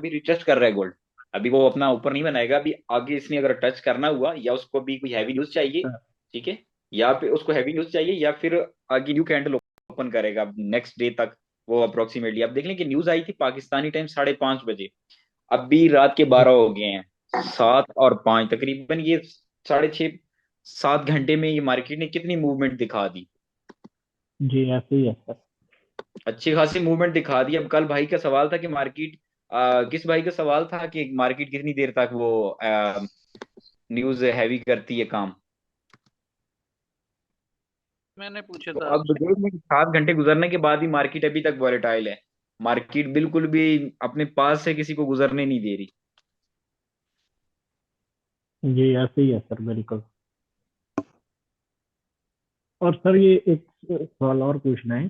अभी रिटेस्ट कर रहा है गोल्ड। अभी वो अपना ऊपर नहीं बनाएगा, अभी आगे इसने अगर टच करना हुआ, या उसको भी कोई हैवी न्यूज चाहिए, ठीक है, या फिर उसको हैवी न्यूज चाहिए, या फिर आगे न्यू कैंडल ओपन करेगा नेक्स्ट डे तक। वो अप्रोक्सीमेटली आप देख लें कि न्यूज आई थी पाकिस्तानी टाइम 5:30 बजे, अभी रात के 12 हो गए हैं, 7 और 5 तकरीबन ये 6.5 7 घंटे में ये मार्केट ने कितनी मूवमेंट दिखा दी। जी ऐसे ही है सर। अच्छी खासी मूवमेंट दिखा दी। अब कल भाई का सवाल था कि मार्केट, किस भाई का सवाल था कि मार्केट कितनी देर तक वो न्यूज हैवी करती है काम। मैंने पूछा तो था अब आपसे। देख लें कि 7 घंटे गुजरने के बाद भी मार्केट अभी तक वॉलेटाइल है। मार्केट बिल्कुल भी अपने पास से किसी को गुजरने नहीं दे रही। जी ऐसे ही है सर, बिल्कुल। और सर ये एक सवाल और पूछना है।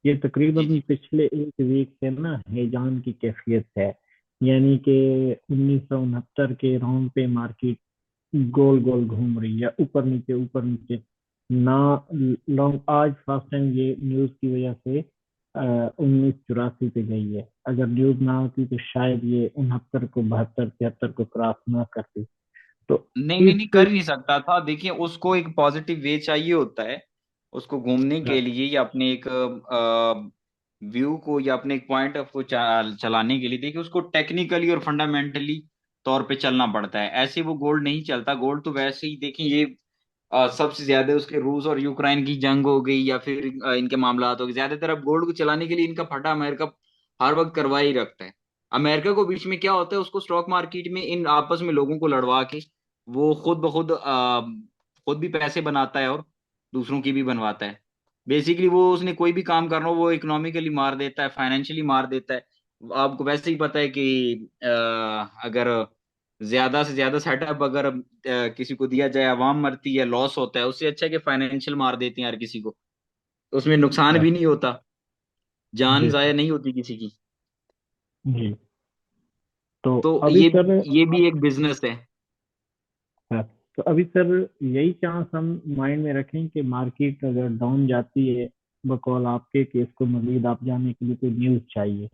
ये जी तकरीबन जी। पिछले एक वीक से ना हेजान की कैफियत है। यानी कि 1969 के राउंड पे मार्केट गोल गोल घूम रही है, ऊपर नीचे ऊपर नीचे ना। लॉन्ग आज फर्स्ट टाइम ये न्यूज की वजह से 1984 पे गई है। अगर न्यूज ना होती तो शायद ये 69 को 72 73 को क्रॉस ना करती। तो नहीं नहीं इस नहीं, कर ही नहीं सकता था। देखिए उसको एक पॉजिटिव वे चाहिए होता है, उसको घूमने के लिए, या अपने एक व्यू को, या अपने एक पॉइंट ऑफ को चलाने के लिए। देखिए उसको टेक्निकली और फंडामेंटली तौर पे चलना पड़ता है, ऐसे वो गोल्ड नहीं चलता। गोल्ड तो वैसे ही देखिए ये सबसे ज्यादा उसके रूस और यूक्रेन की जंग हो गई, या फिर इनके मामलात हो गए, ज्यादातर अब गोल्ड को चलाने के लिए इनका फटा अमेरिका हर वक्त करवा ही रखता है। अमेरिका को बीच में क्या होता है, उसको स्टॉक मार्केट में इन आपस में लोगों को लड़वा के वो खुद ब खुद खुद भी पैसे बनाता है और दूसरों की भी बनवाता है। बेसिकली वो उसने कोई भी काम करना हो वो इकोनॉमिकली मार देता है, फाइनेंशियली मार देता है। आपको वैसे ही पता है कि अगर ज्यादा से ज्यादा सेटअप अगर किसी को दिया जाए, आवाम मरती है, लॉस होता है, उससे अच्छा है कि फाइनेंशियल मार देते हैं हर किसी को। तो उसमें नुकसान भी नहीं होता, जान जी जाया सर। नहीं होती किसी की। जी। तो तो अभी ये सर, ये भी एक बिजनेस है। सर तो अभी सर यही चांस हम माइंड में रखें कि मार्केट अगर डाउन जाती है, बकौल आपके केस को मजीद आप जानने के लिए कोई न्यूज़ चाहिए।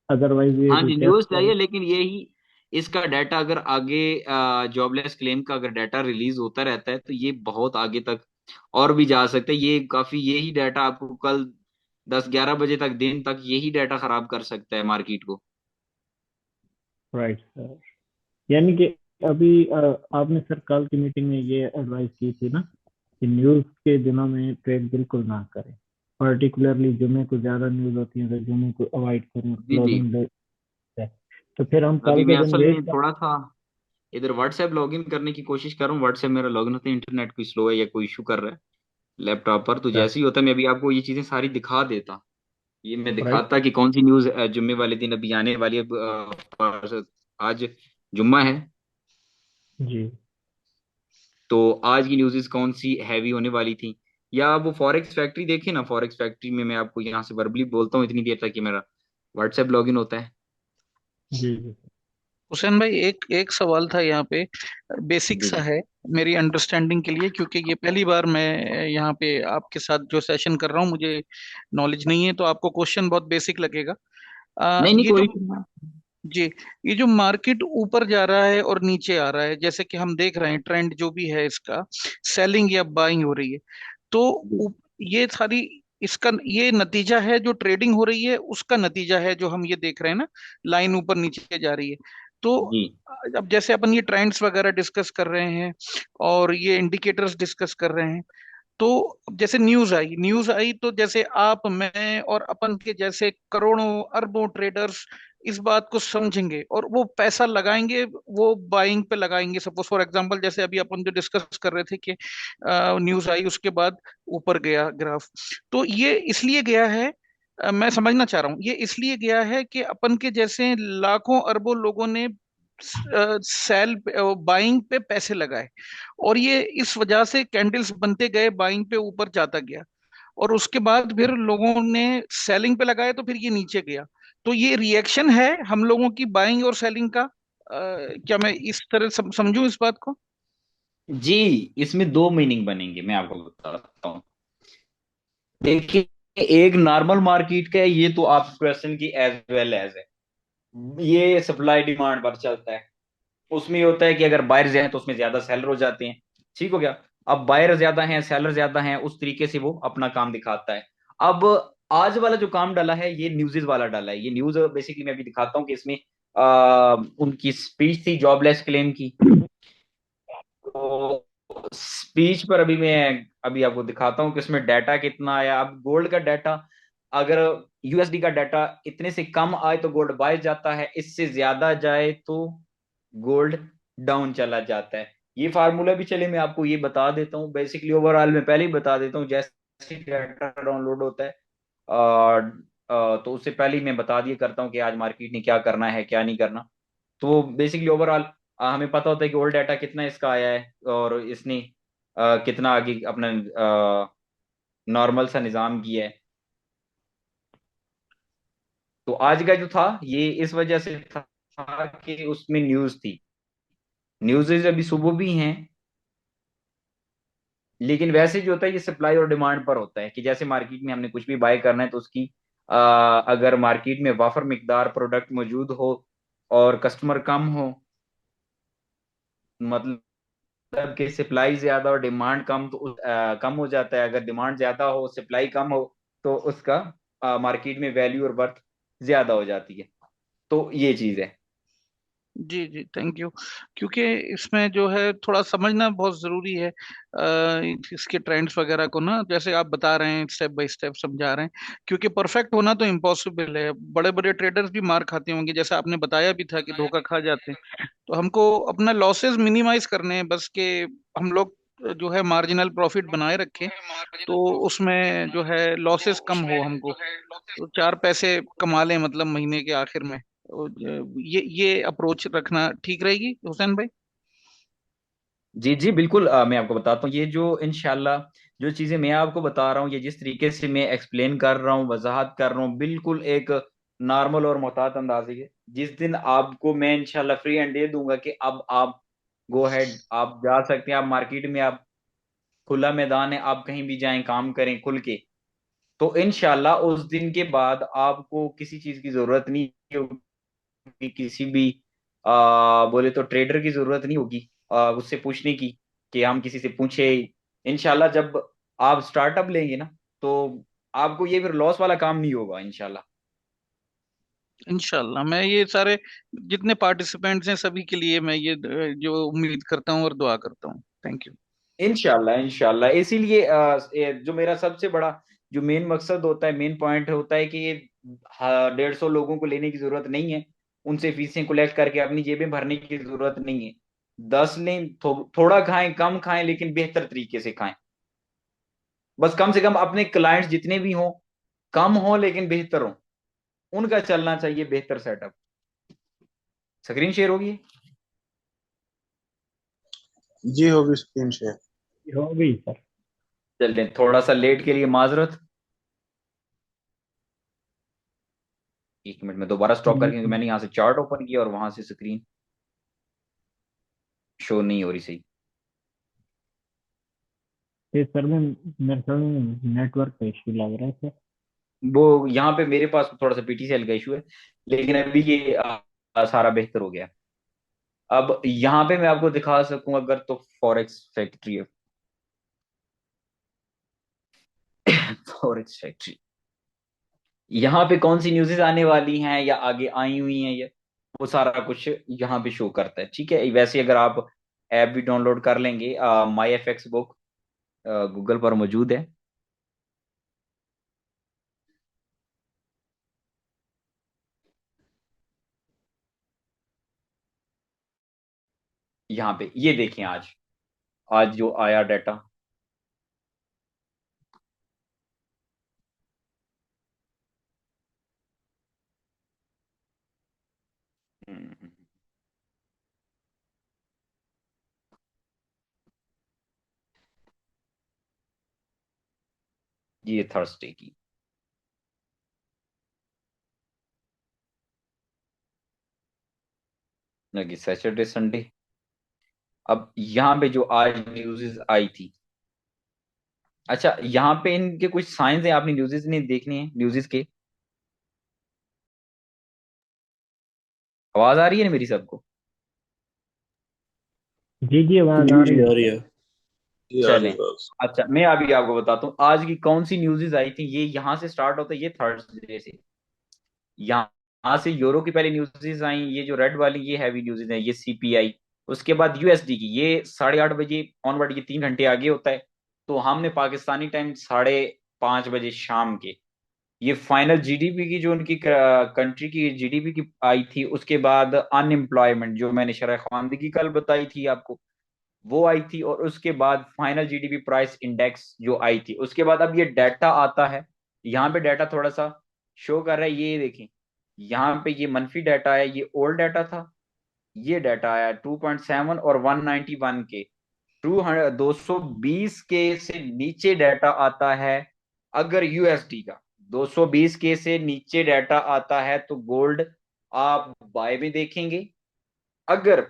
अदरवाइज ये हाँ जी, रिटेस्ट न्यूज करे। चाहिए, लेकिन यही इसका डाटा अगर आगे जॉबलेस क्लेम का अगर डाटा रिलीज होता रहता है तो ये बहुत आगे तक और भी जा सकता है। ये काफी, यही डाटा आपको कल 10 11 बजे तक, दिन तक यही डाटा खराब कर सकता है मार्केट को। Right sir. यानी कि अभी आपने सर कल की मीटिंग में ये एडवाइस की थी ना कि न्यूज़ के दिनों में ट्रेड बिल्कुल ना करें। पर्टिकुलरली जुमे को ज्यादा न्यूज़ होती है तो जुमे को अवॉइड करें, जी जी। क्लोजिंग डे है। तो फिर हम कल अभी के मैं दिन असल वेट में कर। थोड़ा सा इधर व्हाट्सएप लॉगिन करने की कोशिश कर रहा हूँ। व्हाट्सएप मेरा लॉगिन होता है, इंटरनेट कोई स्लो है या कोई इशू कर रहा है लैपटॉप पर। तो जैसे ही होता है मैं अभी आपको ये चीजें सारी दिखा देता। ये मैं राइट। दिखाता कि कौन सी न्यूज जुम्मे वाले दिन अभी आने वाली है। आज जुम्मा है, जी। तो आज की न्यूज़ेस कौन सी हैवी होने वाली थी। या वो फॉरेक्स फैक्ट्री देखिए ना, फॉरेक्स फैक्ट्री में मैं आपको यहाँ से वर्बली बोलता हूँ इतनी देर तक कि मेरा व्हाट्सएप लॉगिन होता है। जी जी। हुसैन भाई, एक एक सवाल था यहाँ पे, बेसिक जी सा जी। है मेरी अंडरस्टैंडिंग के लिए, क्योंकि ये पहली बार मैं यहाँ पे आपके साथ जो सेशन कर रहा हूँ, मुझे नॉलेज नहीं है, तो आपको क्वेश्चन बहुत बेसिक लगेगा। नहीं नहीं, ये जो, कोई। जी, ये जो मार्केट ऊपर जा रहा है और नीचे आ रहा है, जैसे कि हम देख रहे हैं ट्रेंड जो भी है इसका, सेलिंग या बाइंग हो रही है, तो जी ये सारी, इसका ये नतीजा है जो ट्रेडिंग हो रही है उसका नतीजा है जो हम ये देख रहे हैं ना, लाइन ऊपर नीचे जा रही है। तो जी अब जैसे अपन ये ट्रेंड्स वगैरह डिस्कस कर रहे हैं और ये इंडिकेटर्स डिस्कस कर रहे हैं, तो अब जैसे न्यूज आई तो जैसे आप, मैं और अपन के जैसे करोड़ों अरबों ट्रेडर्स इस बात को समझेंगे और वो पैसा लगाएंगे, वो बाइंग पे लगाएंगे। सपोज फॉर एग्जांपल, जैसे अभी अपन जो डिस्कस कर रहे थे कि न्यूज आई उसके बाद ऊपर गया ग्राफ, तो ये इसलिए गया है, मैं समझना चाह रहा हूँ, ये इसलिए गया है कि अपन के जैसे लाखों अरबों लोगों ने सेल बाइंग पे पैसे लगाए, और ये इस वजह से कैंडल्स बनते गए, बाइंग पे ऊपर जाता गया, और उसके बाद फिर लोगों ने सेलिंग पे लगाए तो फिर ये नीचे गया। तो ये रिएक्शन है हम लोगों की बाइंग और सेलिंग का। क्या मैं इस तरह समझूं इस बात को? जी। इसमें दो मीनिंग बनेंगे, मैं आपको बताता हूँ। देखिए एक नॉर्मल मार्केट का है, ये तो आप क्वेश्चन की एज वेल एज है। ये सप्लाई डिमांड पर चलता है। उसमें ये होता है कि अगर बायर ज्यादा हैं तो उसमें ज्यादा सेलर हो जाते हैं। ठीक हो गया। अब बायर ज्यादा हैं, सेलर ज्यादा हैं, उस तरीके से वो अपना काम दिखाता है। अब आज वाला जो काम डाला है ये न्यूज़ वाला डाला है। ये न्यूज बेसिकली मैं अभी दिखाता हूँ कि इसमें उनकी स्पीच थी जॉबलेस क्लेम की। तो स्पीच पर अभी मैं अभी आपको दिखाता हूँ कि इसमें डाटा कितना आया। अब गोल्ड का डाटा, अगर यूएसडी का डाटा इतने से कम आए तो गोल्ड बाय जाता है, इससे ज्यादा जाए तो गोल्ड डाउन चला जाता है। ये फार्मूला भी चले मैं आपको ये बता देता हूँ। बेसिकली ओवरऑल मैं पहले ही बता देता हूँ, जैसे डाटा डाउनलोड होता है तो उससे पहले ही मैं बता दिया करता हूँ कि आज मार्केट ने क्या करना है क्या नहीं करना। तो बेसिकली ओवरऑल हमें पता होता है कि ओल्ड डाटा कितना इसका आया है और इसने कितना आगे अपना नॉर्मल सा निजाम किया है। तो आज का जो था ये इस वजह से था कि उसमें न्यूज थी। न्यूज़ अभी सुबह भी हैं, लेकिन वैसे जो होता है ये सप्लाई और डिमांड पर होता है कि जैसे मार्केट में हमने कुछ भी बाय करना है तो उसकी अगर मार्केट में वाफर मिकदार प्रोडक्ट मौजूद हो और कस्टमर कम हो, मतलब कि सप्लाई ज्यादा और डिमांड कम, तो कम हो जाता है। अगर डिमांड ज्यादा हो सप्लाई कम हो तो उसका मार्केट में वैल्यू और वर्थ ज्यादा हो जाती है। तो ये चीज है। जी जी, थैंक यू। क्योंकि इसमें जो है थोड़ा समझना बहुत जरूरी है इसके ट्रेंड्स वगैरह को ना, जैसे आप बता रहे हैं स्टेप बाय स्टेप समझा रहे हैं। क्योंकि परफेक्ट होना तो इम्पॉसिबल है, बड़े बड़े ट्रेडर्स भी मार खाते होंगे, जैसा आपने बताया भी था कि धोखा खा जाते हैं। तो हमको अपना लॉसेस मिनिमाइज करने हैं बस, के हम लोग जो है मार्जिनल प्रॉफिट बनाए रखें, तो उसमें जो है लॉसेस कम हो हमको, तो चार पैसे कमा लें मतलब महीने के आखिर में। तो ये अप्रोच रखना ठीक रहेगी हुसैन भाई। जी जी बिल्कुल। मैं आपको बताता हूँ ये जो इनशाला जो चीजें मैं आपको बता रहा हूँ, ये जिस तरीके से मैं एक्सप्लेन कर रहा हूँ वजाहत कर रहा हूँ, बिल्कुल एक नॉर्मल और मोहतात अंदाजे है। जिस दिन आपको मैं इंशाल्लाह फ्री हैंड दे दूंगा कि अब आप गो हेड, आप जा सकते हैं, आप मार्केट में, आप खुला मैदान है, आप कहीं भी जाएं काम करें खुल के, तो इंशाल्लाह उस दिन के बाद आपको किसी चीज की जरूरत नहीं होगी। किसी भी बोले तो ट्रेडर की जरूरत नहीं होगी उससे पूछने की कि हम किसी से पूछे। इंशाल्लाह जब आप स्टार्टअप लेंगे ना तो आपको ये फिर लॉस वाला काम नहीं होगा इंशाल्लाह। इंशाल्लाह मैं ये सारे जितने पार्टिसिपेंट्स हैं सभी के लिए मैं ये जो उम्मीद करता हूँ और दुआ करता हूँ। Thank you. इंशाल्लाह इंशाल्लाह इसीलिए जो मेरा सबसे बड़ा जो मेन मकसद होता है, मेन पॉइंट होता है कि ये 150 लोगों को लेने की जरूरत नहीं है। उनसे फीसें कलेक्ट करके अपनी जेबें भरने की जरूरत नहीं है। 10 नहीं, थोड़ा खाएं कम खाएं लेकिन बेहतर तरीके से खाएं। बस कम से कम अपने क्लाइंट्स जितने भी हों कम हो लेकिन बेहतर हो, उनका चलना चाहिए बेहतर सेटअप। स्क्रीन शेयर होगी। जी होगी स्क्रीन शेयर। हो गई सर। चलते थोड़ा सा लेट के लिए माजरत। एक मिनट में दोबारा स्टॉप करके, क्योंकि मैंने यहाँ से चार्ट ओपन किया और वहां से स्क्रीन शो नहीं हो रही सही। ये सर में मेरे ख्याल में नेटवर्क का इश्यू लग रहा है सर। वो यहाँ पे मेरे पास थोड़ा सा पीटीसीएल का इशू है, लेकिन अभी ये सारा बेहतर हो गया। अब यहाँ पे मैं आपको दिखा सकूं अगर तो फॉरेक्स फैक्ट्री है। फॉरेक्स फैक्ट्री, यहाँ पे कौन सी न्यूज़ेस आने वाली हैं या आगे आई हुई हैं, ये वो सारा कुछ यहाँ पे शो करता है। ठीक है, वैसे अगर आप ऐप भी डाउनलोड कर लेंगे, माई एफ एक्स बुक गूगल पर मौजूद है। यहाँ पे ये देखें आज, आज जो आया डाटा। ये थर्सडे की, लगी सैटरडे संडे। अब यहाँ पे जो आज न्यूज़ आई थी, अच्छा यहाँ पे इनके कुछ साइंस है, आपने न्यूज़ नहीं देखनी है न्यूज़ के। आवाज आ रही है ना मेरी सबको? जी जी, आवाज आ जी रही है। आ रही है। जी आ रही चलें। है बस। अच्छा, मैं अभी आपको बताता हूँ आज की कौन सी न्यूज़ आई थी। ये यहाँ से स्टार्ट होता है, ये थर्सडे से। यहाँ से यूरो की पहले न्यूज़ आई, ये जो रेड वाली ये हैवी न्यूज़ है, ये सीपीआई। उसके बाद यूएसडी की, ये 8:30 बजे ऑनवर्ड, ये 3 घंटे आगे होता है। तो हमने पाकिस्तानी टाइम 5:30 बजे शाम के, ये फाइनल जीडीपी की, जो उनकी कंट्री की जीडीपी की आई थी। उसके बाद अनएम्प्लॉयमेंट, जो मैंने शरह ख्वानदगी कल बताई थी आपको, वो आई थी। और उसके बाद फाइनल जीडीपी प्राइस इंडेक्स जो आई थी। उसके बाद अब ये डाटा आता है। यहाँ पे डाटा थोड़ा सा शो कर रहा है, ये देखें। यहाँ पे ये मनफी डाटा है, ये ओल्ड डाटा था। ये डाटा आया 2.7 और 191 के, 220 के से नीचे डाटा आता है। अगर यूएसडी का 220 के से नीचे डाटा आता है तो गोल्ड आप बाय में देखेंगे। अगर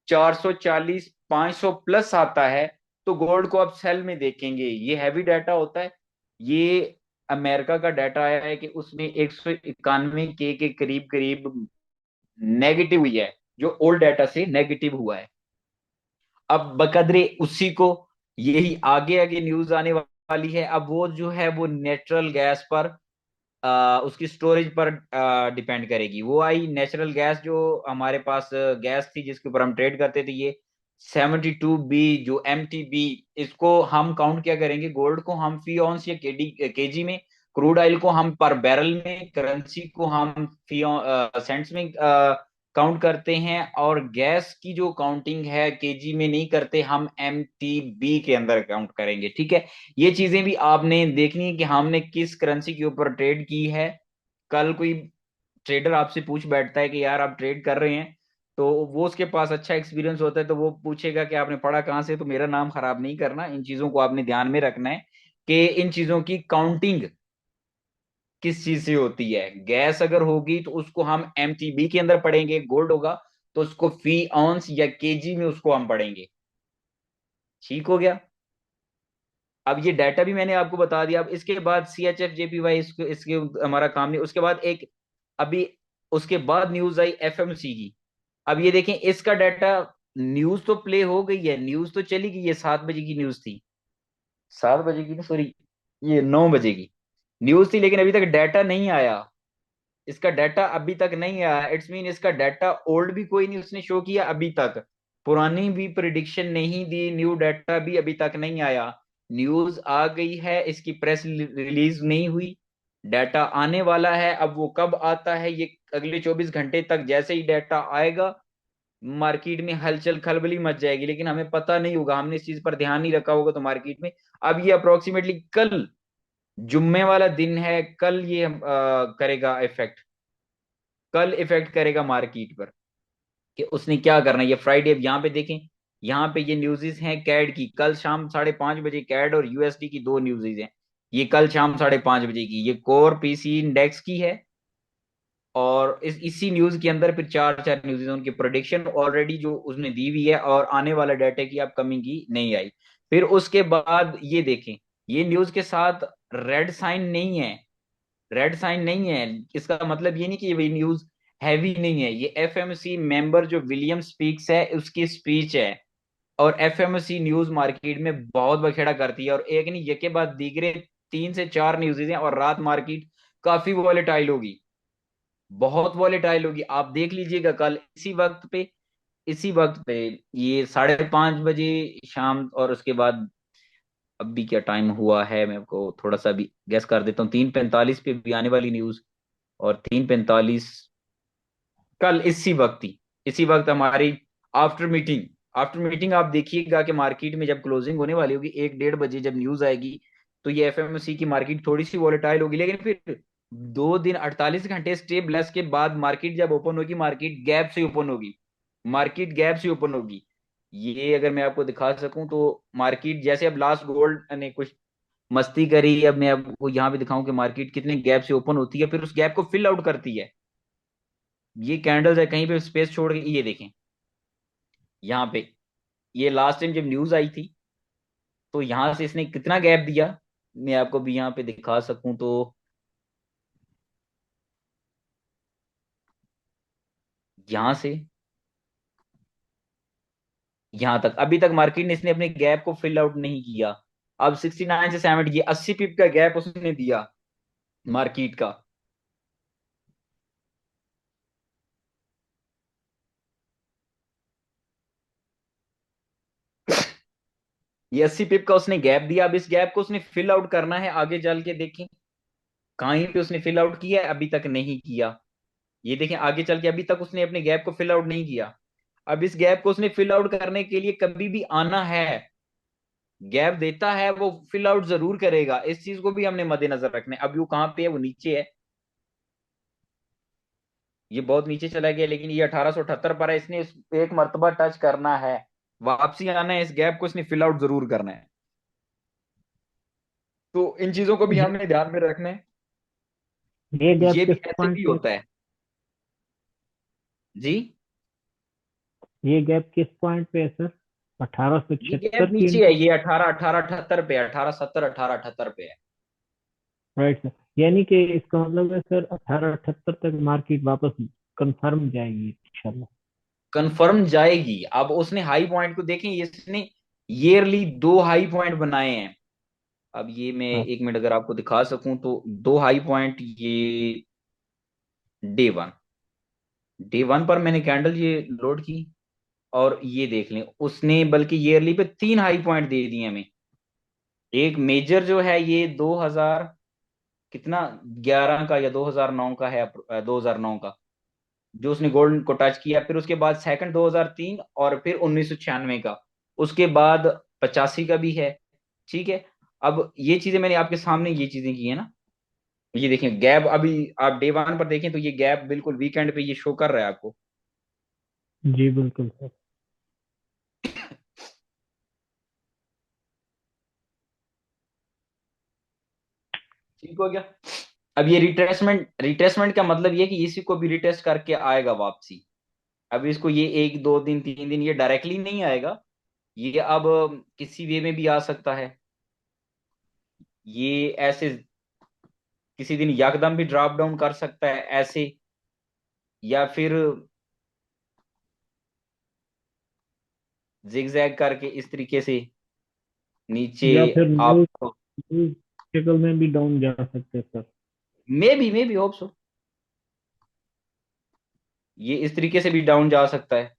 440 500 प्लस आता है तो गोल्ड को आप सेल में देखेंगे। ये हैवी डाटा होता है। ये अमेरिका का डाटा आया है कि उसमें 191 के करीब करीब नेगेटिव हुई है, जो ओल्ड डाटा से नेगेटिव हुआ है। अब बकदरे उसी को, यही आगे आगे न्यूज आने वाली है। अब वो जो है वो नेचुरल गैस पर, उसकी स्टोरेज पर डिपेंड करेगी। वो आई नेचुरल गैस, जो हमारे पास गैस थी जिसके ऊपर हम ट्रेड करते थे, ये 72 बी, जो MTB। इसको हम काउंट क्या करेंगे, गोल्ड को हम फी ऑन्स या केजी में, क्रूड ऑयल को हम पर बैरल में, करेंसी को हम फी सेंट्स में काउंट करते हैं। और गैस की जो काउंटिंग है केजी में नहीं करते, हम MTB के अंदर काउंट करेंगे, ठीक है। ये चीजें भी आपने देखनी है कि हमने किस करेंसी के ऊपर ट्रेड की है। कल कोई ट्रेडर आपसे पूछ बैठता है कि यार आप ट्रेड कर रहे हैं, तो वो उसके पास अच्छा एक्सपीरियंस होता है, तो वो पूछेगा कि आपने पढ़ा कहाँ से। तो मेरा नाम खराब नहीं करना, इन चीजों को आपने ध्यान में रखना है कि इन चीजों की काउंटिंग किस चीज से होती है। गैस अगर होगी तो उसको हम MTB के अंदर पढ़ेंगे, गोल्ड होगा तो उसको फी ऑन्स या केजी में उसको हम पढ़ेंगे। ठीक हो गया। अब ये डाटा भी मैंने आपको बता दिया। अब इसके बाद CHF JPY, इसको इसके हमारा काम नहीं। उसके बाद एक, अभी उसके बाद न्यूज आई FMC की। अब ये देखें इसका डाटा, न्यूज तो प्ले हो गई है, न्यूज तो चली गई। ये 7 बजे की न्यूज थी, 7 बजे की, सॉरी, ये 9 बजे की न्यूज थी, लेकिन अभी तक डाटा नहीं आया। इसका डाटा अभी तक नहीं आया। इट्स मीन इसका डाटा ओल्ड भी कोई नहीं उसने शो किया अभी तक, पुरानी भी प्रिडिक्शन नहीं दी, न्यू डाटा भी अभी तक नहीं आया। न्यूज आ गई है, इसकी प्रेस रिलीज नहीं हुई। डाटा आने वाला है। अब वो कब आता है, ये अगले 24 घंटे तक जैसे ही डाटा आएगा, मार्केट में हलचल खलबली मच जाएगी। लेकिन हमें पता नहीं होगा, हमने इस चीज पर ध्यान नहीं रखा होगा तो मार्केट में। अब ये अप्रोक्सीमेटली कल, जुम्मे वाला दिन है, कल ये करेगा इफेक्ट। कल इफेक्ट करेगा मार्केट पर कि उसने क्या करना है। ये फ्राइडे, अब यहाँ पे देखें, यहाँ पे ये न्यूज़ेस हैं कैड की। कल शाम 5:30 बजे कैड और यूएसडी की दो न्यूज़ेस हैं। ये कल शाम 5:30 बजे की, ये कोर पीसी इंडेक्स की है। और इसी न्यूज के अंदर फिर चार चार न्यूज, उनकी प्रोडिक्शन ऑलरेडी जो उसने दी हुई है, और आने वाला डाटा की अपकमिंग की नहीं आई। फिर उसके बाद ये देखें, ये न्यूज के साथ रेड साइन नहीं है। रेड साइन नहीं है, इसका मतलब ये नहीं कि ये न्यूज हैवी नहीं है। ये FMC मेंबर जो विलियम स्पीक्स है, उसकी स्पीच है। और FMC न्यूज मार्केट में बहुत बखेड़ा करती है, और एक नहीं यके बाद दीगरे 3 से 4 न्यूज़ हैं। और रात मार्केट काफी वॉलेटाइल होगी, बहुत वॉलेटाइल होगी। आप देख लीजिएगा कल इसी वक्त पे ये 5:30 बजे शाम। और उसके बाद अभी क्या टाइम हुआ है, मैं आपको थोड़ा सा भी गेस कर देता हूँ, 3:45 पे भी आने वाली न्यूज। और 3:45 कल इसी वक्त हमारी आफ्टर मीटिंग आप देखिएगा कि मार्केट में जब क्लोजिंग होने वाली होगी 1-1:30 बजे, जब न्यूज आएगी, तो ये FMC की मार्केट थोड़ी सी वॉलेटाइल होगी। लेकिन फिर 2 दिन 48 घंटे स्टेबलेस के बाद मार्केट जब ओपन होगी, मार्केट गैप से ओपन होगी। ये अगर मैं आपको दिखा सकूं तो मार्केट जैसे अब लास्ट गोल्ड ने कुछ मस्ती करी, अब मैं आपको यहाँ पे दिखाऊं कि मार्केट कितने गैप से ओपन होती है, फिर उस गैप को फिल आउट करती है। ये कैंडल्स है कहीं पे स्पेस छोड़ के, ये देखें यहाँ पे, ये लास्ट टाइम जब न्यूज आई थी तो यहां से इसने कितना गैप दिया, मैं आपको भी यहाँ पे दिखा सकूं तो यहां से यहां तक अभी तक मार्केट ने इसने अपने गैप को फिल आउट नहीं किया। अब 69 से 70, ये 80 पिप का गैप उसने दिया मार्केट का। ये 80 पिप का उसने गैप दिया। अब इस गैप को उसने फिल आउट करना है, आगे चल के देखें कहीं पे उसने फिल आउट किया है, अभी तक नहीं किया। ये देखें आगे चल के अभी तक उसने अपने गैप को फिल आउट नहीं किया। अब इस गैप को उसने फिल आउट करने के लिए कभी भी आना है, गैप देता है वो फिल आउट जरूर करेगा। इस चीज को भी हमने मद्देनजर रखना है। अब वो कहाँ पे है, वो नीचे है, ये बहुत नीचे चला गया, लेकिन ये 1878 पर है। इसने एक मर्तबा टच करना है, वापसी आना है, इस गैप को इसने फिल आउट जरूर करना है। तो इन चीजों को भी ये हमने ध्यान में रखना है। ये गैप ये किस भी ऐसे पॉइंट भी पे, होता है जी। ये गैप किस पॉइंट पे है सर? अठारह सौ ये गैप छिहत्तर की नीचे है, ये 1878 पे, 1870 1878 पे है। Right sir. यानी कि इसका मतलब है सर 1878 तक मार्केट वापस कंफर्म जाएगी इंशाल्लाह। कंफर्म जाएगी। अब उसने हाई पॉइंट को देखें, इसने ईयरली दो हाई पॉइंट बनाए हैं। अब ये मैं हाँ। 1 मिनट अगर आपको दिखा सकूं तो दो हाई पॉइंट, ये डे 1, डे 1 पर मैंने कैंडल ये लोड की, और ये देख लें उसने बल्कि ईयरली पे 3 हाई पॉइंट दे दिए हमें। एक मेजर जो है ये 2000 कितना 11 का या 2009 का है, 2009 का, जो उसने गोल्ड को टच किया। फिर उसके बाद सेकंड 2003, और फिर 1996 का, उसके बाद 85 का भी है। ठीक है। अब ये चीजें मैंने आपके सामने ये चीजें की है ना। ये देखें गैप, अभी आप डे 1 पर देखें तो ये गैप बिल्कुल वीकेंड पे ये शो कर रहा है आपको। जी बिल्कुल सर। ठीक हो गया। अब ये रिट्रेसमेंट, रिट्रेसमेंट का मतलब ये कि इसी को भी रिटेस्ट करके आएगा वापसी। अब इसको ये 1 2 दिन 3 दिन ये डायरेक्टली नहीं आएगा, ये अब किसी वे में भी आ सकता है। ये ऐसे किसी दिन यकदम भी ड्रॉप डाउन कर सकता है ऐसे, या फिर जिगजैग करके इस तरीके से नीचे या फिर आप। न्यूज न्यूज शक्ल में भी डाउन जा सकते हैं sir. May be hope so, ये इस तरीके से भी डाउन जा सकता है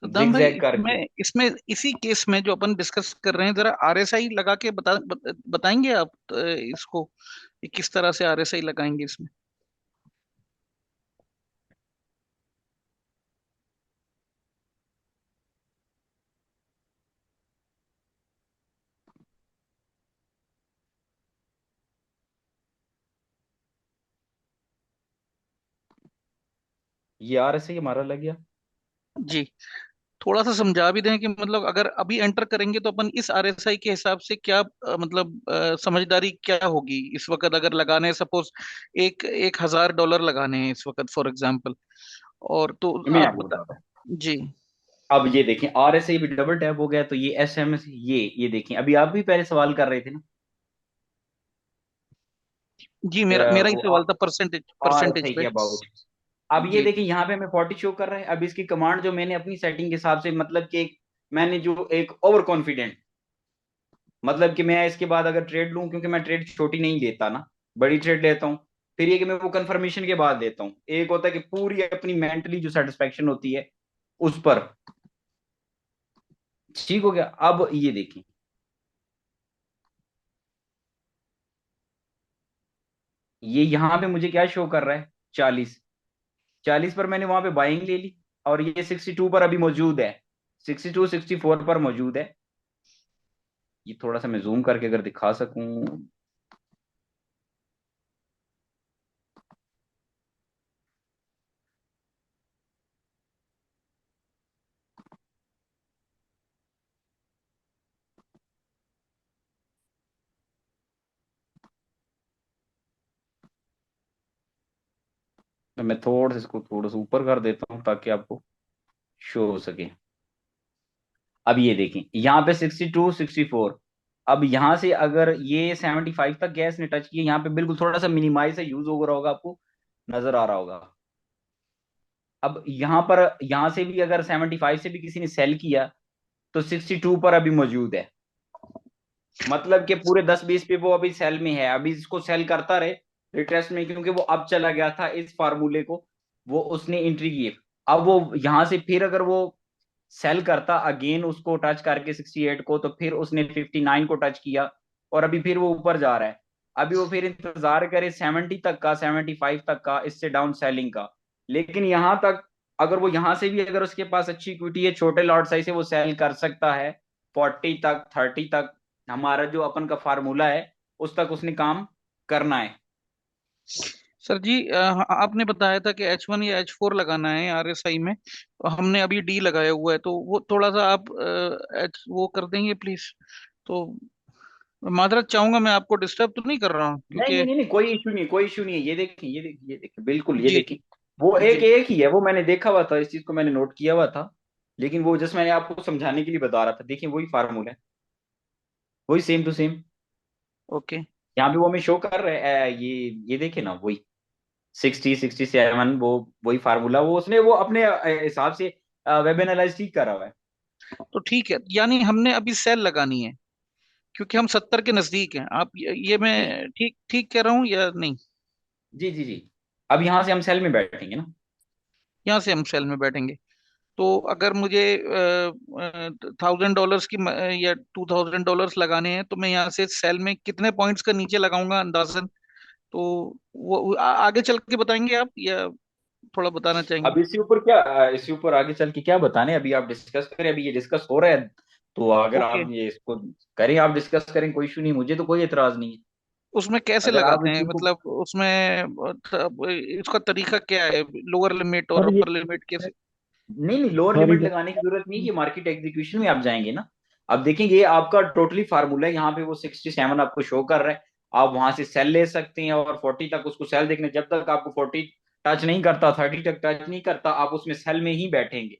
सद्दाम भाई, जिगजैग करके। इसमें इसमें इसी केस में जो अपन डिस्कस कर रहे हैं, जरा आरएसआई लगा के बताएंगे आप इसको, ये किस तरह से आरएसआई लगाएंगे इसमें? ये आर ऐसे ही हमारा लग गया। जी, थोड़ा सा समझा भी दें कि मतलब अगर अभी एंटर करेंगे तो अपन इस आरएसआई के हिसाब से क्या मतलब समझदारी क्या होगी इस वक्त अगर लगाने सपोज एक 1,000 डॉलर लगाने हैं इस वक्त फॉर एग्जांपल, और तो मैं आप आपको बता। बताता हूँ। जी। अब ये देखें आर ऐसे भी डबल टैप हो गया, तो ये एस एम एस, ये देखें अभी आप भी पहले सवाल कर रहे थे ना। जी, मेरा मेरा ही वो सवाल था परसेंटेज आर ऐसे परसेंटेज ही पे। अबाउट। अब ये जी। देखिए यहाँ पे हमें 40 शो कर रहा है। अब इसकी कमांड जो मैंने अपनी सेटिंग के हिसाब से, मतलब कि मैंने जो एक ओवर कॉन्फिडेंट, मतलब कि मैं इसके बाद अगर ट्रेड लूं, क्योंकि मैं ट्रेड छोटी नहीं लेता ना, बड़ी ट्रेड लेता हूँ। फिर ये कि मैं वो कंफर्मेशन के बाद लेता हूँ। एक होता है कि पूरी अपनी मेंटली जो सेटिस्फेक्शन होती है उस पर। ठीक हो गया। अब ये देखें, ये यहाँ पे मुझे क्या शो कर रहा है, 40, 40 पर मैंने वहां पे बाइंग ले ली, और ये 62 पर अभी मौजूद है, 62 64 पर मौजूद है। ये थोड़ा सा मैं जूम करके अगर दिखा सकूं। तो मैं थोड़ा सा इसको थोड़ा सा ऊपर कर देता हूँ ताकि आपको शो हो सके। अब ये देखें यहाँ पे 62 64। अब यहाँ से अगर ये 75 तक गैस ने टच किया, यहाँ पे बिल्कुल थोड़ा सा मिनिमाइज है, यूज हो रहा होगा आपको। नजर आ रहा होगा। अब यहाँ पर, यहाँ से भी अगर 75 से भी किसी ने सेल किया तो 62 पर अभी मौजूद है। मतलब कि पूरे 10-20 पे वो अभी सेल में है, अभी इसको सेल करता रहे रिट्रेस में, क्योंकि वो अब चला गया था इस फार्मूले को, वो उसने एंट्री की। अब वो यहाँ से फिर अगर वो सेल करता अगेन उसको टच करके 68 को, तो फिर उसने 59 को टच किया और अभी फिर वो ऊपर जा रहा है। अभी वो फिर इंतजार करे 70 तक का, 75 तक का, इससे डाउन सेलिंग का। लेकिन यहाँ तक अगर वो यहाँ से भी, अगर उसके पास अच्छी इक्विटी है, छोटे लॉट साइज से वो सेल कर सकता है 40 तक, 30 तक। हमारा जो अपन का फार्मूला है उस तक उसने काम करना है। सर जी, आपने बताया था कि H1 या H4 लगाना है RSI में, तो हमने अभी डी लगाया हुआ है, तो वो थोड़ा सा आप वो कर देंगे प्लीज। तो माजरत चाहूंगा, मैं आपको डिस्टर्ब तो नहीं कर रहा हूँ नहीं क्योंकि। नहीं नहीं नहीं, कोई इशू नहीं, कोई इशू नहीं है। ये देखिए, ये देखिए, ये देखिए, बिल्कुल ये जी देखिए। वो जी। एक एक ही है, वो मैंने देखा हुआ था, इस चीज को मैंने नोट किया हुआ था। लेकिन वो जस्ट मैंने आपको समझाने के लिए बता रहा था। देखिए वही फार्मूला है, वही सेम टू सेम। ओके। यहाँ भी वो हमें शो कर रहे हैं, ये देखिए ना, वही 60, 67, वो वही फार्मूला, वो उसने वो अपने हिसाब से वेब एनालाइज ठीक करा हुआ है। तो ठीक है, यानी हमने अभी सेल लगानी है क्योंकि हम 70 के नजदीक हैं। आप ये जी मैं ठीक ठीक कह रहा हूँ या नहीं? जी जी जी। अब यहाँ से हम सेल में बैठेंगे ना। यहाँ से हम सेल में बैठेंगे। तो अगर मुझे $1000 की या $2000 लगाने हैं, तो मैं यहाँ से सेल में कितने पॉइंट्स का नीचे लगाऊंगा अंदाजन? तो वो आगे चल के बताएंगे आप, या थोड़ा बताना चाहेंगे? अब इसके ऊपर क्या, इसके ऊपर आगे चल के क्या बताने, अभी आप डिस्कस करें, अभी ये डिस्कस हो रहा है। तो अगर ओके। आप ये इसको करें, आप डिस्कस करें, कोई इशू नहीं, मुझे तो कोई एतराज नहीं है। उसमें कैसे अगर आप लगाते हैं, इसी को, मतलब उसमें इसका तरीका क्या है? लोअर लिमिट और सर ये अपर लिमिट कैसे? नहीं नहीं, लोअर सॉरी लिमिट सर। लगाने की जरूरत नहीं है, ये मार्केट एग्जीक्यूशन में आप जाएंगे ना। अब देखेंगे, ये आपका टोटली फार्मूला है, यहाँ पे वो 67 आपको शो कर रहा है। आप वहां से सेल ले सकते हैं और 40 तक उसको सेल देखने, जब तक आपको 40 टच नहीं करता, 30 तक टच नहीं करता, आप उसमें सेल में ही बैठेंगे।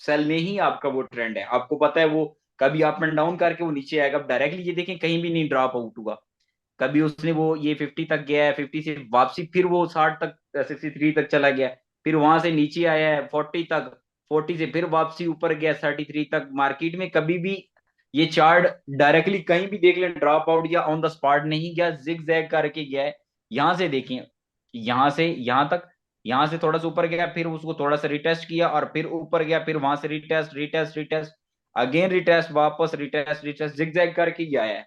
सेल में ही आपका वो ट्रेंड है, आपको पता है वो कभी अप एंड डाउन करके वो नीचे आएगा। डायरेक्टली ये देखें कहीं भी नहीं ड्रॉप आउट हुआ। कभी उसने वो ये 50 तक गया है, 50 से वापसी फिर वो 60 तक, 63 तक चला गया, फिर वहां से नीचे आया है 40 तक, 40 से फिर वापसी ऊपर गया 33 तक। मार्केट में कभी भी ये चार्ट डायरेक्टली कहीं भी देख लें, ड्रॉप आउट या ऑन द स्पॉट नहीं गया, जिग जैग करके गया है। यहां से देखें, यहां से यहां तक, यहां से थोड़ा सा ऊपर गया, फिर उसको थोड़ा सा रिटेस्ट किया और फिर ऊपर गया, फिर वहां से retest retest retest, again retest, वापस रिटेस्ट रिटेस्ट, जिग जैग करके गया है।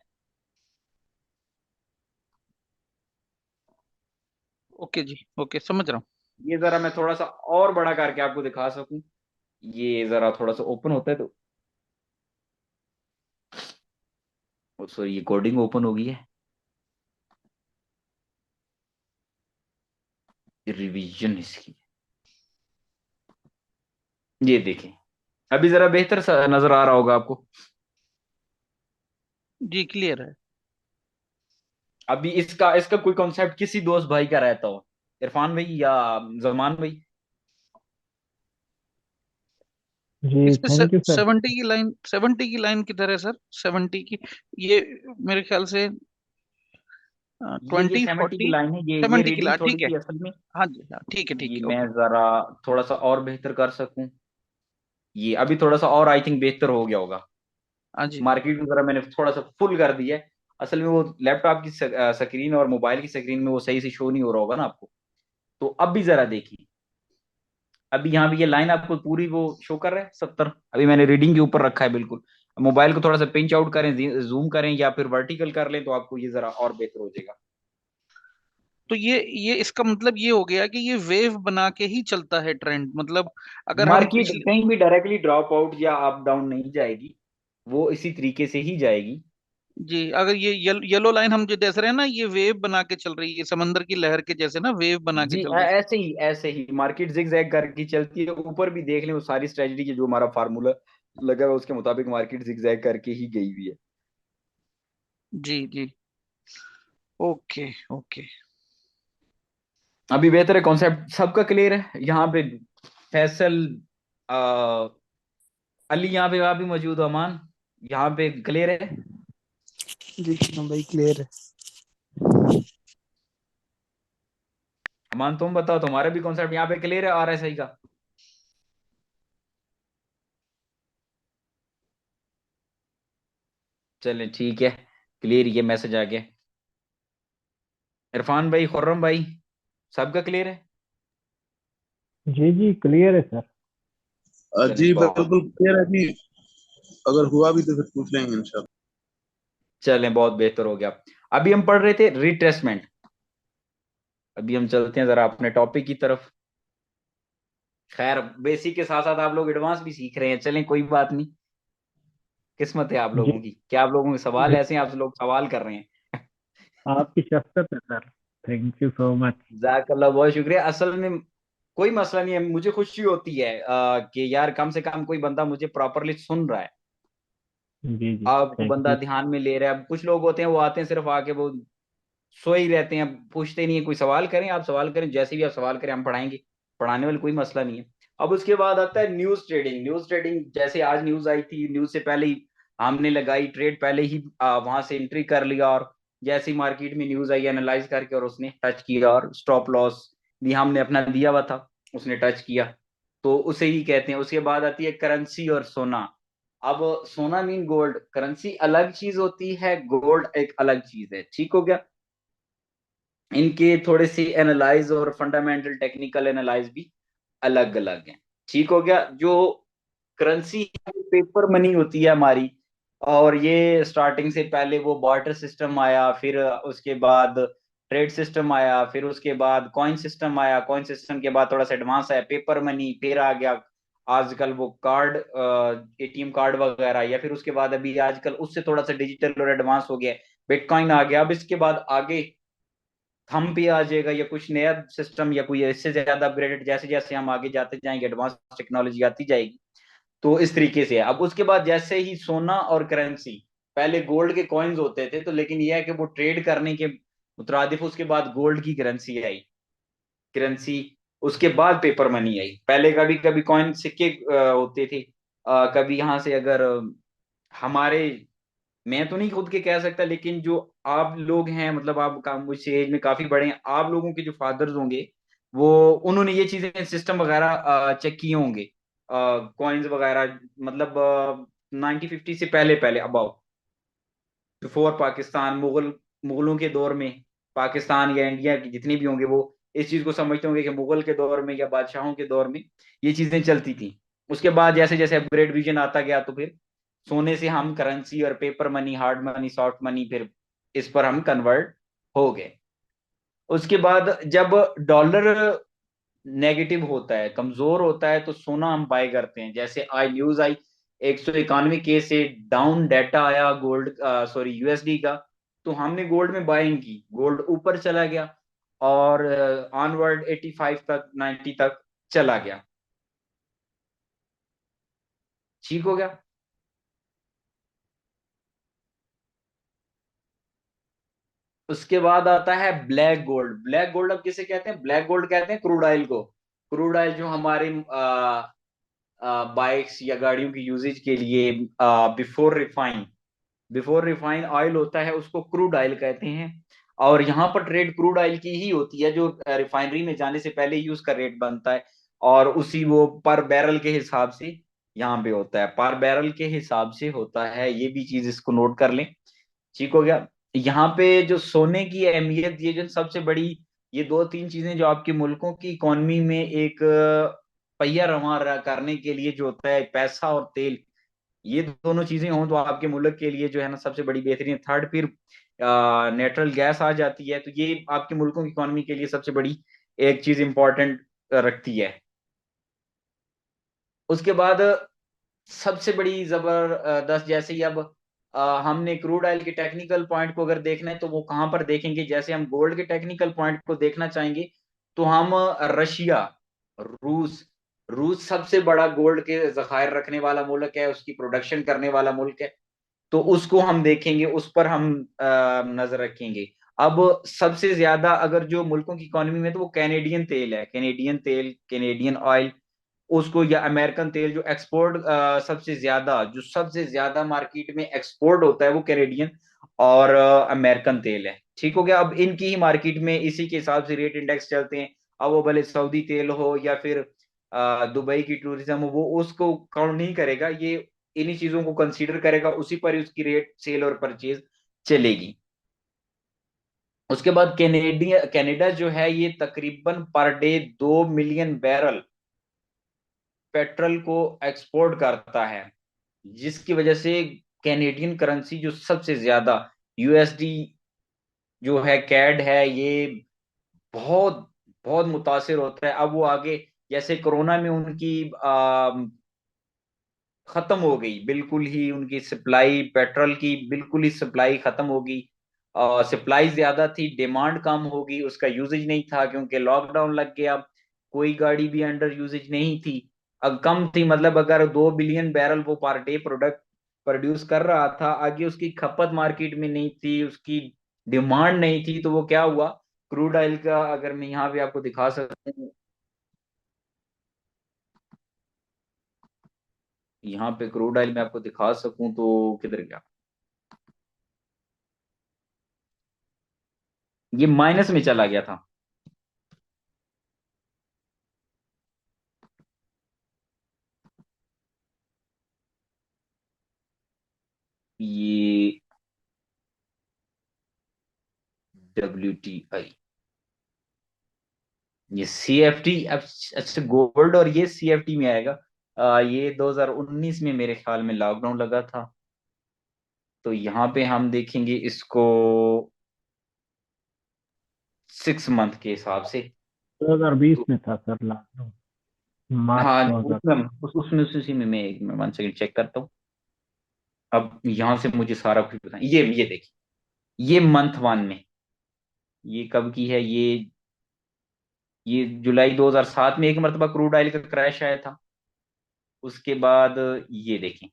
ओके जी, ओके, समझ रहा हूँ। ये जरा मैं थोड़ा सा और बड़ा करके आपको दिखा सकूं, ये जरा थोड़ा सा ओपन होता है तो, सॉरी, ये कोडिंग ओपन हो गई है, रिवीजन इसकी। ये देखें, अभी जरा बेहतर सा नजर आ रहा होगा आपको। जी, क्लियर है। अभी इसका इसका कोई कॉन्सेप्ट किसी दोस्त भाई का रहता हो, इरफान भाई या जमान भाई। जी इस पे थैंक यू सर। 70 की लाइन किधर है सर? 70 की, ये मेरे ख्याल से ये 20, 70 की 40। लाइन है, ये 70 की रीडिंग लाइन, थोड़ी ठीक है। सी असल में, हाँ जी, हाँ, ठीक है, ठीक ये है, मैं ओके। जरा थोड़ा सा और बेहतर कर सकूं, ये अभी थोड़ा सा और आई थिंक बेहतर हो गया होगा। हाँ जी। मार्केट में जरा मैंने थोड़ा सा फुल कर दिया है। असल में वो लैपटॉप की स्क्रीन और मोबाइल की स्क्रीन में वो सही से शो नहीं हो रहा होगा ना आपको। तो अब भी जरा देखिए, अभी यहाँ भी ये लाइन आपको पूरी वो शो कर रहा है 70, अभी मैंने रीडिंग के ऊपर रखा है बिल्कुल। मोबाइल को थोड़ा सा पिंच आउट करें, जूम करें या फिर वर्टिकल कर लें, तो आपको ये जरा और बेहतर हो जाएगा। तो ये इसका मतलब ये हो गया कि ये वेव बना के ही चलता है ट्रेंड, मतलब अगर हम मार्केट पिछले। कहीं भी डायरेक्टली ड्रॉप आउट या अप डाउन नहीं जाएगी, वो इसी तरीके से ही जाएगी। जी, अगर ये येलो लाइन हम जो देख रहे हैं ना, ये वेव बना के चल रही है, समंदर की लहर के जैसे ना, वेव बना के जी चल रही ऐसे ही मार्केट जिग जैग करके चलती है। ऊपर भी देख लें, वो सारी स्ट्रेटजी की जो हमारा फार्मूला लगा हुआ है, उसके मुताबिक मार्केट जिग जैग करके ही गई हुई है। है। जी जी। Okay okay. अभी बेहतर है, कॉन्सेप्ट सबका क्लियर है यहाँ पे। फैसल, आ, अली यहाँ पे, वहाँ भी मौजूद हो, अमान यहाँ पे क्लियर है। जी हाँ भाई, क्लियर है। अमान तुम बताओ, तुम्हारा भी कॉन्सेप्ट यहाँ पे क्लियर है RSI का? चले ठीक है, क्लियर, ये मैसेज आ गया। इरफान भाई, खुर्रम भाई, सबका क्लियर है? जी जी क्लियर है सर। चले जी बहुत, बिल्कुल क्लियर है जी। अगर हुआ भी तो फिर पूछ लेंगे इंशाल्लाह। चलें बहुत बेहतर हो गया। अभी हम पढ़ रहे थे रिट्रेसमेंट। अभी हम चलते हैं जरा अपने टॉपिक की तरफ। खैर, बेसिक के साथ साथ आप लोग एडवांस भी सीख रहे हैं, चलें कोई बात नहीं। किस्मत है आप जी लोगों की, क्या आप लोगों के सवाल जी, ऐसे हैं, आप लोग सवाल कर रहे हैं। आपकी शफ़क़त है sir. Thank you so much. जज़ाकल्लाह, बहुत शुक्रिया। असल में कोई मसला नहीं है, मुझे खुशी होती है कि यार कम से कम कोई बंदा मुझे प्रॉपरली सुन रहा है, जी जी आपको थैंक बंदा यू। ध्यान में ले रहा है। अब कुछ लोग होते हैं वो आते हैं सिर्फ आके वो सोए ही रहते हैं, पूछते नहीं है। कोई सवाल करें, आप सवाल करें, जैसे भी आप सवाल करें हम पढ़ाएंगे, पढ़ाने वाले कोई मसला नहीं है। अब उसके बाद आता है न्यूज ट्रेडिंग। न्यूज ट्रेडिंग जैसे आज न्यूज आई थी, न्यूज से पहले ही हमने लगाई ट्रेड, पहले ही वहां से एंट्री कर लिया, और जैसे ही मार्केट में न्यूज आई एनालाइज करके और उसने टच किया और स्टॉप लॉस भी हमने अपना दिया हुआ था, उसने टच किया, तो उसे ही कहते हैं। उसके बाद आती है करेंसी और सोना। अब सोना मीन गोल्ड, करेंसी अलग चीज होती है, गोल्ड एक अलग चीज है, ठीक हो गया। इनके थोड़े से एनालाइज और फंडामेंटल टेक्निकल एनालाइज भी अलग अलग हैं, ठीक हो गया। जो करेंसी पेपर मनी होती है हमारी, और ये स्टार्टिंग से पहले वो बार्टर सिस्टम आया, फिर उसके बाद ट्रेड सिस्टम आया, फिर उसके बाद कॉइन सिस्टम आया, कॉइन सिस्टम के बाद थोड़ा सा एडवांस आया पेपर मनी, फिर आ गया आजकल वो कार्ड, ATM कार्ड वगैरह, या फिर उसके बाद अभी आजकल उससे थोड़ा सा डिजिटल और एडवांस हो गया, बिटकॉइन आ गया। अब इसके बाद आगे थंब पे आ जाएगा या कुछ नया सिस्टम या कोई इससे ज्यादा अपग्रेडेड, जैसे जैसे हम आगे जाते जाएंगे एडवांस टेक्नोलॉजी आती जाएगी, तो इस तरीके से है। अब उसके बाद जैसे ही सोना और करेंसी, पहले गोल्ड के कॉइन्स होते थे, तो लेकिन यह है कि वो ट्रेड करने के मुतरादिफ उसके बाद गोल्ड की करेंसी आई, करेंसी। उसके बाद पेपर मनी आई। पहले कभी कभी कॉइन सिक्के होते थे, कभी यहाँ से अगर हमारे, मैं तो नहीं खुद के कह सकता, लेकिन जो आप लोग हैं, मतलब आप मुझसे एज में काफी बड़े हैं, आप लोगों के जो फादर्स होंगे, वो उन्होंने ये चीजें सिस्टम वगैरह चेक किए होंगे, कॉइन्स वगैरह, मतलब 1950 से पहले पहले, अबाउट बिफोर पाकिस्तान, मुगलों के दौर में, पाकिस्तान या इंडिया की जितनी भी होंगे वो इस चीज को समझते होंगे कि मुगल के दौर में या बादशाहों के दौर में ये चीजें चलती थी। उसके बाद जैसे जैसे अपग्रेड विजन आता गया, तो फिर सोने से हम करेंसी और paper money, hard money, soft money, फिर इस पर हम कन्वर्ट हो गए। उसके बाद जब डॉलर नेगेटिव होता है, कमजोर होता है, तो सोना हम बाय करते हैं। जैसे आज न्यूज आई 191 से डाउन डाटा आया गोल्ड, सॉरी USD का, तो हमने गोल्ड में बाइंग की, गोल्ड ऊपर चला गया और ऑनवर्ड 85 तक, 90 तक चला गया, ठीक हो गया। उसके बाद आता है ब्लैक गोल्ड। ब्लैक गोल्ड अब किसे कहते हैं? ब्लैक गोल्ड कहते हैं क्रूड ऑयल को। क्रूड ऑयल जो हमारे बाइक्स या गाड़ियों की यूजेज के लिए before refine, before refine oil होता है, उसको क्रूड ऑयल कहते हैं। और यहाँ पर ट्रेड क्रूड ऑयल की ही होती है, जो रिफाइनरी में जाने से पहले ही उसका रेट बनता है, और उसी वो पर बैरल के हिसाब से यहाँ पे होता है, पर बैरल के हिसाब से होता है। ये भी चीज इसको नोट कर लें, ठीक हो गया। यहाँ पे जो सोने की अहमियत, ये जो सबसे बड़ी, ये दो तीन चीजें जो आपके मुल्कों की इकोनॉमी में एक पहिया रवा करने के लिए जो होता है, पैसा और तेल, ये दोनों चीजें हों तो आपके मुल्क के लिए जो है ना सबसे बड़ी बेहतरीन। थर्ड फिर नेचुरल गैस आ जाती है, तो ये आपके मुल्कों की इकोनॉमी के लिए सबसे बड़ी एक चीज इंपॉर्टेंट रखती है। उसके बाद सबसे बड़ी जबरदस्त, जैसे ही अब हमने क्रूड ऑयल के टेक्निकल पॉइंट को अगर देखना है, तो वो कहां पर देखेंगे? जैसे हम गोल्ड के टेक्निकल पॉइंट को देखना चाहेंगे, तो हम रशिया, रूस, रूस सबसे बड़ा गोल्ड के जखायर रखने वाला मुल्क है, उसकी प्रोडक्शन करने वाला मुल्क है, तो उसको हम देखेंगे, उस पर हम नजर रखेंगे। अब सबसे ज्यादा अगर जो मुल्कों की इकोनॉमी में, तो वो कैनेडियन तेल है, कैनेडियन तेल, कैनेडियन ऑयल, उसको, या अमेरिकन तेल। जो एक्सपोर्ट सबसे ज्यादा, जो सबसे ज्यादा मार्केट में एक्सपोर्ट होता है, वो कैनेडियन और अमेरिकन तेल है, ठीक हो गया। अब इनकी ही मार्केट में इसी के हिसाब से रेट इंडेक्स चलते हैं। अब वो भले सऊदी तेल हो या फिर दुबई की टूरिज्म हो, वो उसको काउंट नहीं करेगा, ये इन्हीं चीजों को कंसीडर करेगा, उसी पर ही उसकी रेट सेल और परचेज चलेगी। उसके बाद कनाडा जो है ये तकरीबन per day 2 million barrel petrol को एक्सपोर्ट करता है, जिसकी वजह से कैनेडियन करेंसी जो सबसे ज्यादा, यूएसडी जो है, कैड है, ये बहुत बहुत मुतासिर होता है। अब वो आगे जैसे कोरोना में उनकी खत्म हो गई, बिल्कुल ही उनकी सप्लाई पेट्रोल की बिल्कुल ही सप्लाई खत्म होगी। सप्लाई ज्यादा थी, डिमांड कम होगी, उसका यूजेज नहीं था क्योंकि लॉकडाउन लग गया, कोई गाड़ी भी अंडर यूजेज नहीं थी, अब कम थी। मतलब अगर 2 बिलियन बैरल वो पर डे प्रोडक्ट प्रोड्यूस कर रहा था, आगे उसकी खपत मार्केट में नहीं थी, उसकी डिमांड नहीं थी, तो वो क्या हुआ, क्रूड ऑयल का, अगर मैं यहाँ पे आपको दिखा सकता हूँ, यहाँ पे क्रूड ऑयल में आपको दिखा सकूं तो किधर गया, ये माइनस में चला गया था। ये WTI, ये CFT, अब अच्छा गोल्ड और ये CFT में आएगा। ये 2019 में मेरे ख्याल में लॉकडाउन लगा था, तो यहाँ पे हम देखेंगे इसको 6 मंथ के हिसाब से। 2020 तो में था सर लॉकडाउन, मार्च हाँ, 2000। उसमें उसमें उसी में मैं 1 सेकंड चेक करता हूँ। अब यहाँ से मुझे सारा कुछ पता है। ये देखिए, ये मंथ वन में, ये कब की है, ये जुलाई 2007 में एक मरतबा क्रूड ऑयल का क्रैश आया था। उसके बाद ये देखें,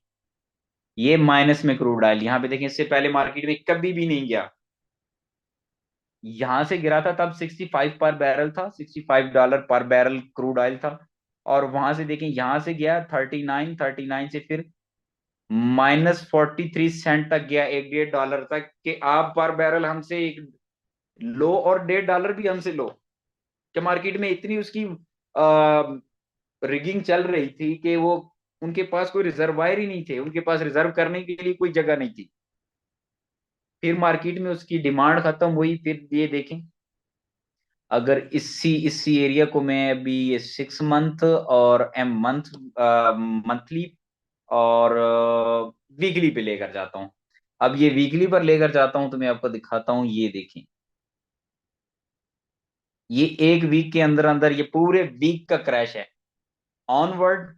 ये माइनस में क्रूड ऑयल, यहाँ पे देखें, इससे पहले मार्केट में कभी भी नहीं गया, यहां से गिरा था तब 65 पर बैरल था, $65 पर बैरल क्रूड ऑयल था। और वहां से देखें, यहां से गया 39 से फिर -43 सेंट तक गया, $1 1.5 तक, कि आप पर बैरल हमसे एक लो और $1.5 भी हमसे लो, कि मार्केट में इतनी उसकी रिगिंग चल रही थी कि वो, उनके पास कोई रिजर्वायर ही नहीं थे, उनके पास रिजर्व करने के लिए कोई जगह नहीं थी। फिर मार्केट में उसकी डिमांड खत्म हुई, फिर ये देखें, अगर इसी एरिया को मैं अभी ये 6 मंथ और एम मंथ मंथली और वीकली पे लेकर जाता हूँ। अब ये वीकली पर लेकर जाता हूँ तो मैं आपको दिखाता हूँ, ये देखें, ये एक वीक के अंदर अंदर ये पूरे वीक का क्रैश है ऑनवर्ड।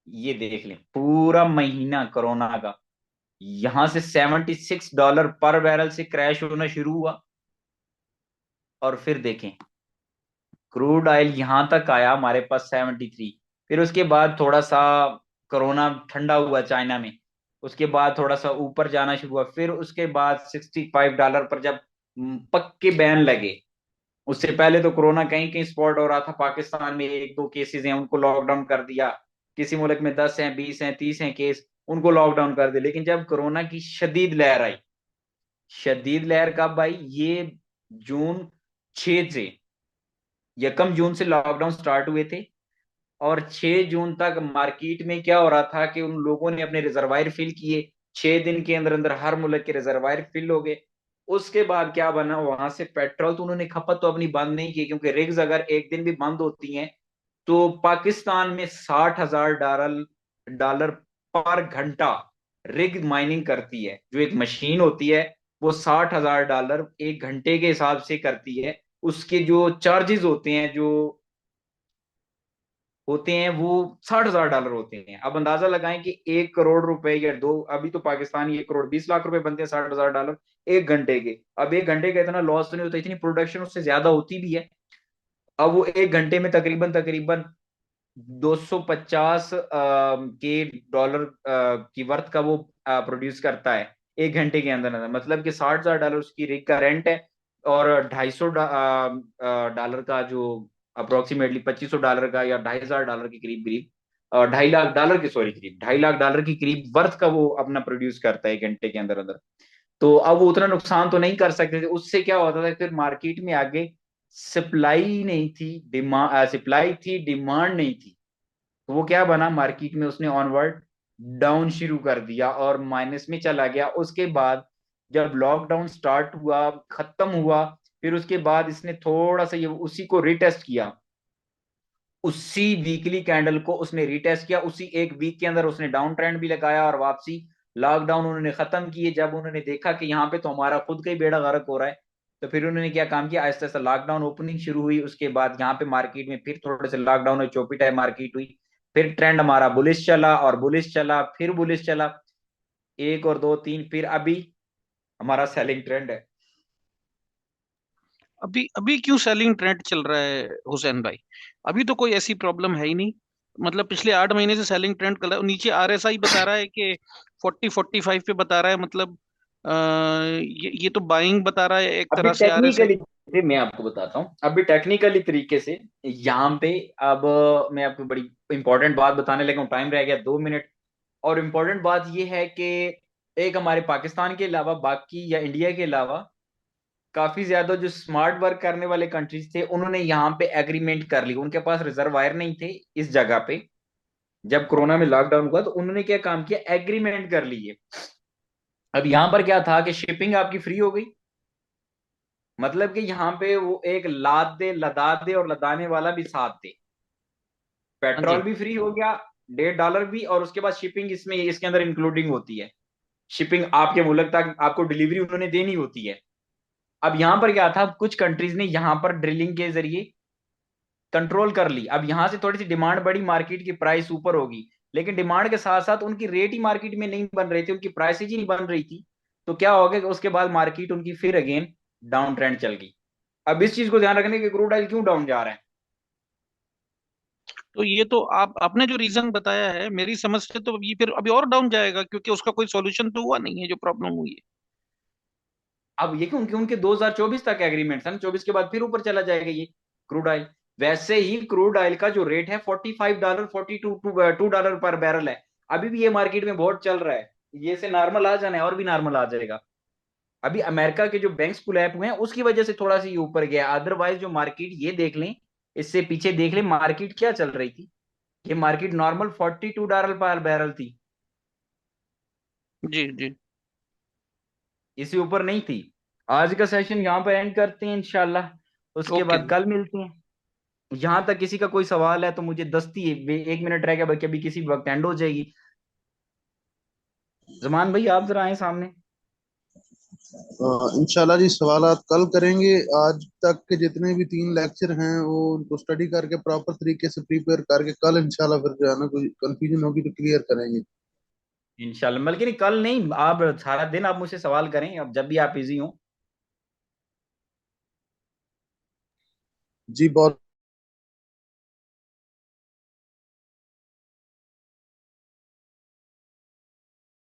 ये देख लें पूरा महीना कोरोना का, यहां से $76 पर बैरल से क्रैश होना शुरू हुआ, और फिर देखें क्रूड ऑयल यहां तक आया हमारे पास 73, फिर उसके बाद थोड़ा सा कोरोना ठंडा हुआ चाइना में, उसके बाद थोड़ा सा ऊपर जाना शुरू हुआ, फिर उसके बाद $65 पर जब पक्के बैन लगे। उससे पहले तो कोरोना कहीं कहीं स्पॉट हो रहा था, पाकिस्तान में 1 2 केसेस हैं उनको लॉकडाउन कर दिया, किसी मुल्क में 10 हैं, 20 हैं, 30 हैं केस, उनको लॉकडाउन कर दिया। लेकिन जब कोरोना की शदीद लहर आई, शदीद लहर कब आई, ये जून 6 से, यकम जून से लॉकडाउन स्टार्ट हुए थे, और 6 जून तक मार्केट में क्या हो रहा था कि उन लोगों ने अपने रिजर्वायर फिल किए, 6 दिन के अंदर अंदर हर मुल्क के रिजर्वायर फिल हो गए। उसके बाद क्या बना, वहां से पेट्रोल तो उन्होंने खपत तो अपनी बंद नहीं की, क्योंकि रिग्स अगर एक दिन भी बंद होती हैं तो पाकिस्तान में $60,000 डॉलर पर घंटा रिग माइनिंग करती है, जो एक मशीन होती है वो $60,000 एक घंटे के हिसाब से करती है। उसके जो चार्जेस होते हैं वो $60,000 होते हैं। अब अंदाजा लगाएं कि 1 करोड़ रुपए या दो, अभी तो पाकिस्तानी 1 करोड़ 20 लाख रुपए बनते हैं $60,000 एक घंटे के। अब एक घंटे का इतना लॉस तो नहीं होता, इतनी प्रोडक्शन उससे ज्यादा होती भी है। अब वो एक घंटे में तकरीबन तकरीबन 250 के डॉलर की वर्थ का वो प्रोड्यूस करता है एक घंटे के अंदर अंदर, मतलब कि $60,000 उसकी रिग का रेंट है, और $250 का जो अप्रोक्सीमेटली $2,500 का या $2,500 के करीब करीब, $2.5 लाख की, सॉरी, करीब $2.5 लाख की करीब वर्थ का वो अपना प्रोड्यूस करता है एक घंटे के अंदर अंदर। तो अब वो उतना नुकसान तो नहीं कर सकते थे, उससे क्या होता था फिर मार्केट में आगे सप्लाई नहीं थी, डिमांड, सप्लाई थी डिमांड नहीं थी। तो वो क्या बना, मार्केट में उसने ऑनवर्ड डाउन शुरू कर दिया और माइनस में चला गया। उसके बाद जब लॉकडाउन स्टार्ट हुआ, खत्म हुआ, फिर उसके बाद इसने थोड़ा सा ये उसी को रिटेस्ट किया, उसी वीकली कैंडल को उसने रिटेस्ट किया, उसी एक वीक के अंदर उसने डाउन ट्रेंड भी लगाया और वापसी लॉकडाउन उन्होंने खत्म किए। जब उन्होंने देखा कि यहाँ पे तो हमारा खुद का ही बेड़ा गर्क हो रहा है, तो फिर उन्होंने क्या काम किया, आहिस्ता आहिस्ता लॉकडाउन ओपनिंग शुरू हुई। उसके बाद यहाँ पे मार्केट में फिर थोड़े से लॉकडाउन में चौपी टाइप मार्केट हुई, फिर ट्रेंड हमारा बुलिश चला और बुलिश चला, फिर बुलिश चला, एक और दो तीन, फिर अभी हमारा सेलिंग ट्रेंड है। अभी अभी क्यों सेलिंग ट्रेंड चल रहा है हुसैन भाई? अभी तो कोई ऐसी प्रॉब्लम है ही नहीं। मतलब पिछले 8 महीने से सेलिंग ट्रेंड कर रहा है। नीचे आरएसआई बता रहा है कि 40-45 पे बता रहा है। मतलब ये तो बाइंग बता रहा है एक अभी तरह से आरएसआई। टेक्निकली मैं आपको बताता हूँ, अभी टेक्निकली तरीके से यहाँ पे, अब मैं आपको बड़ी इंपॉर्टेंट बात बताने लगा हूँ, टाइम रह गया 2 मिनट। और इम्पोर्टेंट बात यह है कि एक हमारे पाकिस्तान के अलावा बाकी या इंडिया के अलावा काफी ज्यादा जो स्मार्ट वर्क करने वाले कंट्रीज थे, उन्होंने यहाँ पे एग्रीमेंट कर ली। उनके पास रिजर्वायर नहीं थे इस जगह पे, जब कोरोना में लॉकडाउन हुआ तो उन्होंने क्या काम किया, एग्रीमेंट कर लिए। अब यहाँ पर क्या था कि शिपिंग आपकी फ्री हो गई, मतलब कि यहाँ पे वो एक लाद दे लदा दे और लदाने वाला भी साथ दे, हाँ पेट्रोल जी। भी फ्री हो गया, $1.5 भी, और उसके बाद शिपिंग इसमें इसके अंदर इंक्लूडिंग होती है। शिपिंग आपके मुल्क तक आपको डिलीवरी उन्होंने देनी होती है। अब यहां पर क्या था, कुछ कंट्रीज ने यहां पर ड्रिलिंग के जरिए कंट्रोल कर ली। अब यहां से थोड़ी सी डिमांड बढ़ी, मार्केट की प्राइस ऊपर होगी, लेकिन डिमांड के साथ साथ उनकी रेट ही मार्केट में नहीं बन रही थी, उनकी प्राइसेज ही नहीं बन रही थी। तो क्या हो गया कि उसके बाद मार्केट उनकी फिर अगेन डाउन ट्रेंड चल गई। अब इस चीज को ध्यान रखने की क्रूड ऑयल क्यों डाउन जा रहा है। तो ये तो आप आपने जो रीजन बताया है, मेरी समझ से तो ये फिर अभी और डाउन जाएगा, क्योंकि उसका कोई सॉल्यूशन तो हुआ नहीं है जो प्रॉब्लम हुई है। अब ये कि उनके उनके 2024 तक एग्रीमेंट है ना, 24 के बाद फिर ऊपर चला जाएगा ये क्रूड ऑयल। वैसे ही क्रूड ऑयल का जो रेट है $45, 42 $2 पर बैरल है, अभी भी ये मार्केट में बहुत चल रहा है। ये से नॉर्मल आ जाना है और भी नॉर्मल आ जाएगा। अभी अमेरिका के जो बैंक कोलैप्स हुए हैं उसकी वजह से थोड़ा सा ये ऊपर गया, अदरवाइज जो मार्केट ये देख लें, इससे पीछे देख लें मार्केट क्या चल रही थी, ये मार्केट नॉर्मल $42 पर बैरल थी, जी जी। इससे ऊपर नहीं थी। आज का सेशन यहाँ पर एंड करते हैं इंशाल्लाह, उसके ओके बाद जी। कल मिलते हैं। यहां तक किसी का कोई सवाल है तो मुझे दस्ती है, 1 मिनट रह गया बाकी, अभी किसी वक्त एंड हो जाएगी। जमान भाई आप जरा आए सामने। इंशाल्लाह जी सवालात कल करेंगे। आज तक के जितने भी 3 लेक्चर हैं वो उनको स्टडी करके प्रॉपर तरीके से प्रिपेयर करके कल इंशाल्लाह फिर जो है ना कोई कंफ्यूजन होगी तो क्लियर करेंगे। इंशाल्लाह, बल्कि नहीं कल नहीं, आप सारा दिन आप मुझसे सवाल करें, अब जब भी आप इजी हो। जी बहुत